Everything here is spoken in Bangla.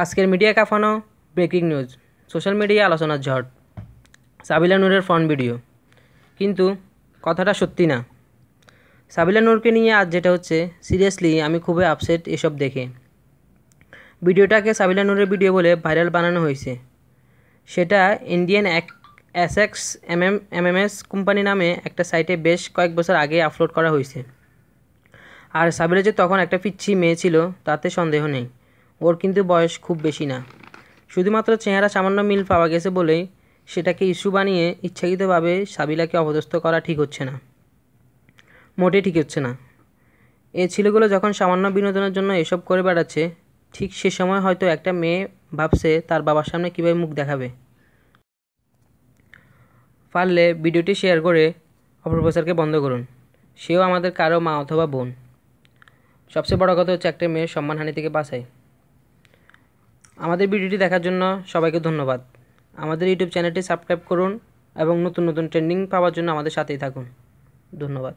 আজকের মিডিয়া কাঁপানো ব্রেকিং নিউজ, সোশ্যাল মিডিয়া আলোচনার ঝড়, সাবিলা নূরের ফ্রন্ট ভিডিও। কিন্তু কথাটা সত্যি না। সাবিলা নূরকে নিয়ে আজ যেটা হচ্ছে, সিরিয়াসলি আমি খুবই আপসেট এসব দেখে। ভিডিওটাকে সাবিলা নূরের ভিডিও বলে ভাইরাল বানানো হয়েছে। সেটা ইন্ডিয়ান এসএক্স এমএমএস কোম্পানি নামে একটা সাইটে বেশ কয়েক বছর আগে আপলোড করা হয়েছে। আর সাবিলা যে তখন একটা পিচ্ছি মেয়ে ছিল তাতে সন্দেহ নেই। ওর কিন্তু বয়স খুব বেশি না, শুধুমাত্র চেহারা সামান্য মিল পাওয়া গেছে বলেই সেটাকে ইস্যু বানিয়ে ইচ্ছাকৃতভাবে সাবিলাকে অপদস্থ করা ঠিক হচ্ছে না, মোটেই ঠিক হচ্ছে না। এই ছেলেগুলো যখন সামান্য বিনোদনের জন্য এসব করে বেড়াচ্ছে, ঠিক সে সময় হয়তো একটা মেয়ে ভাবছে তার বাবার সামনে কীভাবে মুখ দেখাবে। পারলে ভিডিওটি শেয়ার করে অপপ্রচারকে বন্ধ করুন। সেও আমাদের কারো মা অথবা বোন। সবচেয়ে বড় কথা হচ্ছে একটা মেয়ের সম্মানহানি থেকে বাঁচায়। আমাদের ভিডিওটি দেখার জন্য সবাইকে ধন্যবাদ। আমাদের ইউটিউব চ্যানেলটি সাবস্ক্রাইব করুন এবং নতুন নতুন ট্রেন্ডিং পাওয়ার জন্য আমাদের সাথেই থাকুন। ধন্যবাদ।